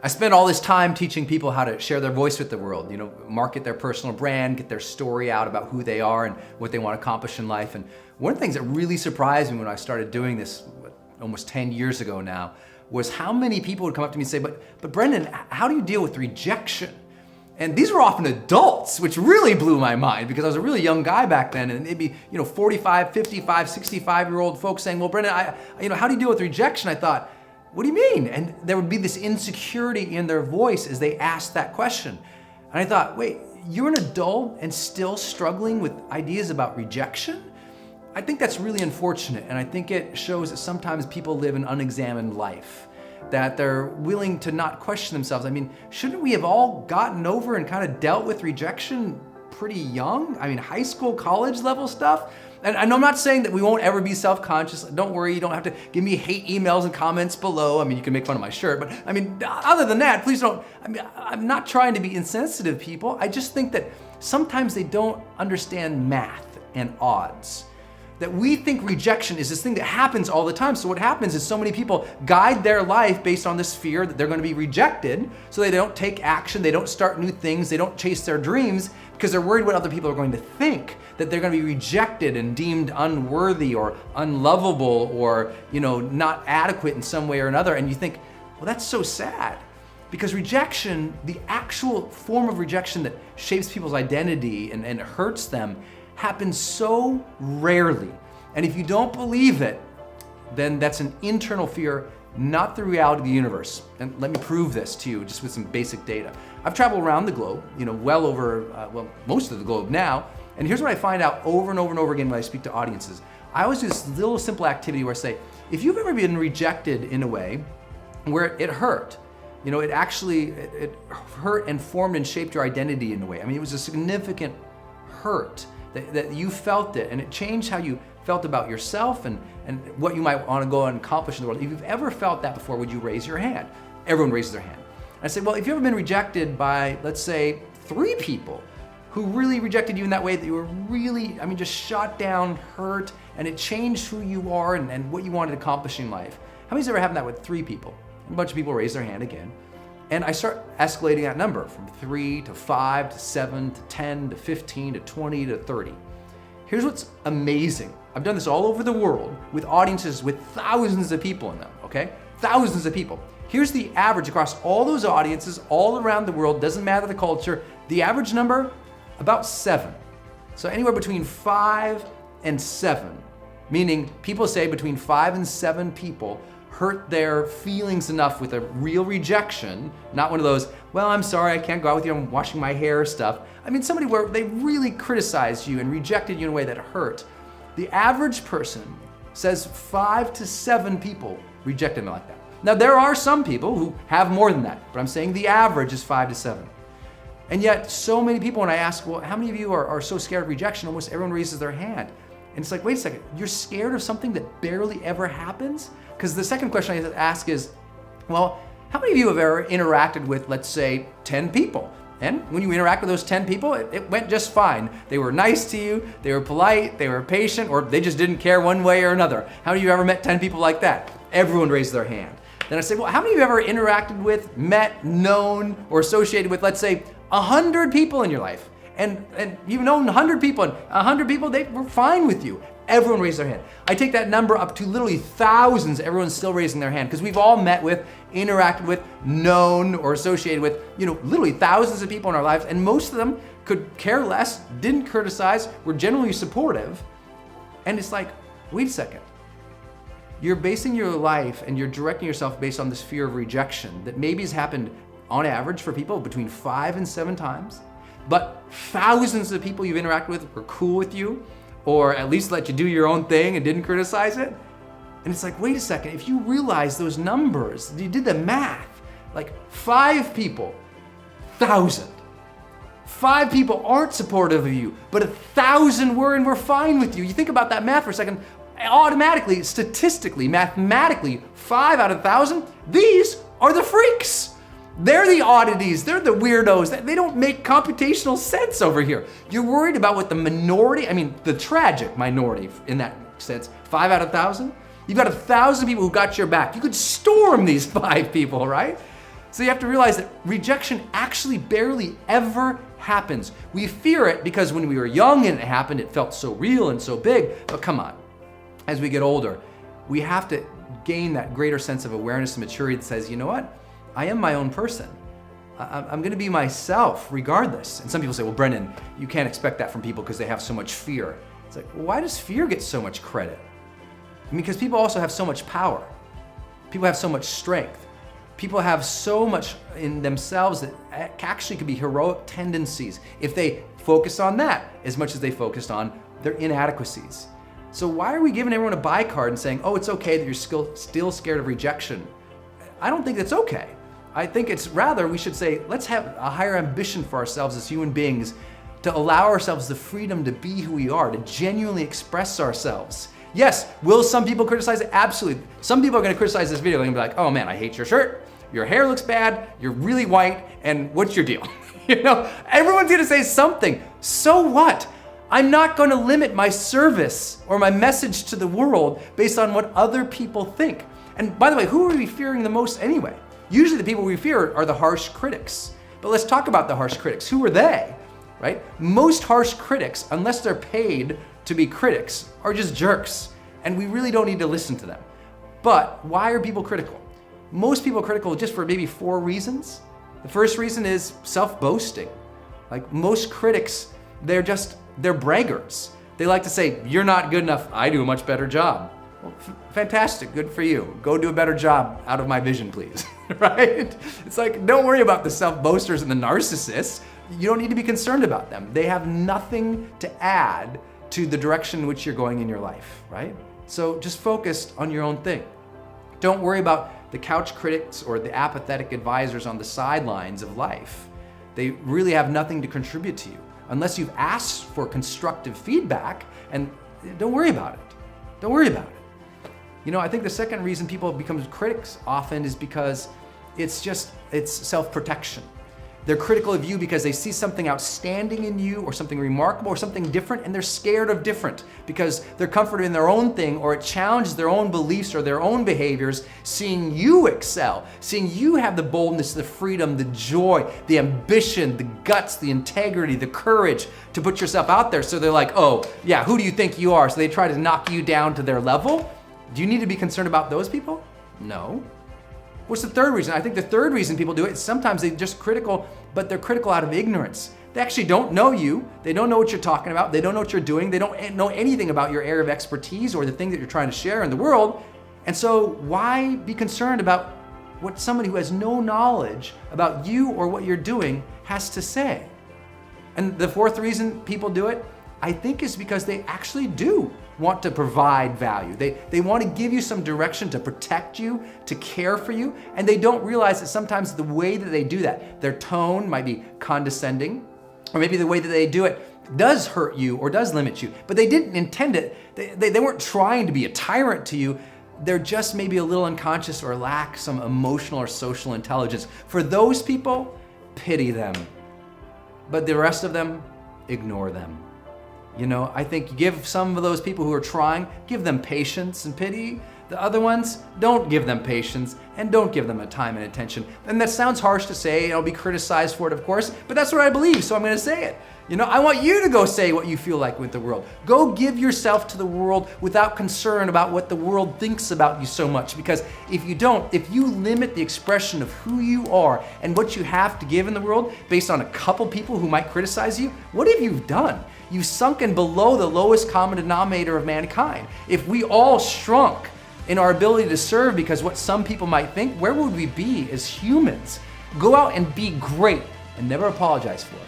I spend all this time teaching people how to share their voice with the world, market their personal brand, get their story out about who they are and what they want to accomplish in life. And one of the things that really surprised me when I started doing this almost 10 years ago now was how many people would come up to me and say, but Brendon, how do you deal with rejection? And these were often adults, which really blew my mind because I was a really young guy back then, and it'd be 45, 55, 65-year-old folks saying, well, Brendon, how do you deal with rejection? I thought, what do you mean? And there would be this insecurity in their voice as they asked that question. And I thought, wait, you're an adult and still struggling with ideas about rejection? I think that's really unfortunate, and I think it shows that sometimes people live an unexamined life, that they're willing to not question themselves. I mean, shouldn't we have all gotten over and kind of dealt with rejection pretty young? I mean, high school, college level stuff? And I'm not saying that we won't ever be self-conscious. Don't worry, you don't have to give me hate emails and comments below. I mean, you can make fun of my shirt, but I mean, other than that, please don't. I mean, I'm not trying to be insensitive, people. I just think that sometimes they don't understand math and odds. That we think rejection is this thing that happens all the time. So what happens is so many people guide their life based on this fear that they're going to be rejected, so they don't take action, they don't start new things, they don't chase their dreams because they're worried what other people are going to think, that they're going to be rejected and deemed unworthy or unlovable or not adequate in some way or another. And you think, well, that's so sad. Because rejection, the actual form of rejection that shapes people's identity and hurts them, happens so rarely. And if you don't believe it, then that's an internal fear, not the reality of the universe. And let me prove this to you just with some basic data. I've traveled around the globe, well over, most of the globe now. And here's what I find out over and over and over again when I speak to audiences. I always do this little simple activity where I say, if you've ever been rejected in a way where it hurt, it hurt and formed and shaped your identity in a way. I mean, it was a significant hurt that you felt it, and it changed how you felt about yourself and what you might want to go and accomplish in the world. If you've ever felt that before, would you raise your hand? Everyone raises their hand. I say, well, if you've ever been rejected by, let's say, 3 people who really rejected you in that way, that you were really, just shot down, hurt, and it changed who you are and what you wanted to accomplish in life. How many's ever happened that with 3 people? A bunch of people raise their hand again. And I start escalating that number from 3 to 5 to 7 to 10 to 15 to 20 to 30. Here's what's amazing. I've done this all over the world with audiences with thousands of people in them, okay? Thousands of people. Here's the average across all those audiences all around the world, doesn't matter the culture, the average number, about 7. So anywhere between 5 and 7, meaning people say between 5 and 7 people hurt their feelings enough with a real rejection, not one of those, well, I'm sorry, I can't go out with you, I'm washing my hair stuff. Somebody where they really criticized you and rejected you in a way that hurt. The average person says 5 to 7 people rejected them like that. Now, there are some people who have more than that, but I'm saying the average is 5 to 7. And yet, so many people, when I ask, well, how many of you are so scared of rejection, almost everyone raises their hand. And it's like, wait a second, you're scared of something that barely ever happens? Because the second question I ask is, well, how many of you have ever interacted with, let's say, 10 people? And when you interact with those 10 people, it went just fine. They were nice to you, they were polite, they were patient, or they just didn't care one way or another. How many of you ever met 10 people like that? Everyone raised their hand. Then I say, well, how many of you have ever interacted with, met, known, or associated with, let's say, 100 people in your life? And you've known 100 people, and 100 people, they were fine with you. Everyone raised their hand. I take that number up to literally thousands. Everyone's still raising their hand because we've all met with, interacted with, known, or associated with, literally thousands of people in our lives, and most of them could care less, didn't criticize, were generally supportive. And it's like, wait a second. You're basing your life and you're directing yourself based on this fear of rejection that maybe has happened on average for people between 5 and 7 times, but thousands of people you've interacted with were cool with you, or at least let you do your own thing and didn't criticize it. And it's like, wait a second, if you realize those numbers, you did the math, like 5 people, 1,000. 5 people aren't supportive of you, but 1,000 were and were fine with you. You think about that math for a second, automatically, statistically, mathematically, 5 out of 1,000, these are the freaks. They're the oddities, they're the weirdos. They don't make computational sense over here. You're worried about what the minority, the tragic minority in that sense, 5 out of 1,000? You've got 1,000 people who got your back. You could storm these 5 people, right? So you have to realize that rejection actually barely ever happens. We fear it because when we were young and it happened, it felt so real and so big. But come on, as we get older, we have to gain that greater sense of awareness and maturity that says, you know what? I am my own person. I'm gonna be myself regardless. And some people say, well, Brendon, you can't expect that from people because they have so much fear. It's like, why does fear get so much credit? I mean, because people also have so much power. People have so much strength. People have so much in themselves that actually could be heroic tendencies if they focus on that as much as they focused on their inadequacies. So why are we giving everyone a buy card and saying, oh, it's okay that you're still scared of rejection? I don't think that's okay. I think it's rather we should say, let's have a higher ambition for ourselves as human beings to allow ourselves the freedom to be who we are, to genuinely express ourselves. Yes, will some people criticize it? Absolutely. Some people are gonna criticize this video and be like, oh man, I hate your shirt, your hair looks bad, you're really white, and what's your deal? You know, everyone's gonna say something. So what? I'm not gonna limit my service or my message to the world based on what other people think. And by the way, who are we fearing the most anyway? Usually the people we fear are the harsh critics. But let's talk about the harsh critics. Who are they, right? Most harsh critics, unless they're paid to be critics, are just jerks. And we really don't need to listen to them. But why are people critical? Most people are critical just for maybe 4 reasons. The first reason is self-boasting. Like most critics, they're braggarts. They like to say, you're not good enough, I do a much better job. Well, fantastic, good for you. Go do a better job out of my vision, please, right? It's like, don't worry about the self-boasters and the narcissists. You don't need to be concerned about them. They have nothing to add to the direction in which you're going in your life, right? So just focus on your own thing. Don't worry about the couch critics or the apathetic advisors on the sidelines of life. They really have nothing to contribute to you unless you've asked for constructive feedback, and don't worry about it. Don't worry about it. You know, I think the second reason people become critics often is because it's self-protection. They're critical of you because they see something outstanding in you or something remarkable or something different, and they're scared of different because they're comforted in their own thing, or it challenges their own beliefs or their own behaviors, seeing you excel, seeing you have the boldness, the freedom, the joy, the ambition, the guts, the integrity, the courage to put yourself out there. So they're like, oh yeah, who do you think you are? So they try to knock you down to their level. Do you need to be concerned about those people? No. What's the third reason? I think the third reason people do it is sometimes they're just critical, but they're critical out of ignorance. They actually don't know you. They don't know what you're talking about. They don't know what you're doing. They don't know anything about your area of expertise or the thing that you're trying to share in the world. And so why be concerned about what somebody who has no knowledge about you or what you're doing has to say? And the fourth reason people do it, I think, is because they actually do want to provide value. They want to give you some direction, to protect you, to care for you, and they don't realize that sometimes the way that they do that, their tone might be condescending, or maybe the way that they do it does hurt you or does limit you, but they didn't intend it. They weren't trying to be a tyrant to you. They're just maybe a little unconscious or lack some emotional or social intelligence. For those people, pity them. But the rest of them, ignore them. You know, I think give some of those people who are trying, give them patience and pity. The other ones, don't give them patience and don't give them a time and attention. And that sounds harsh to say, and I'll be criticized for it, of course, but that's what I believe, so I'm gonna say it. You know, I want you to go say what you feel like with the world. Go give yourself to the world without concern about what the world thinks about you so much, because if you don't, if you limit the expression of who you are and what you have to give in the world based on a couple people who might criticize you, what have you done? You've sunken below the lowest common denominator of mankind. If we all shrunk in our ability to serve because what some people might think, where would we be as humans? Go out and be great and never apologize for it.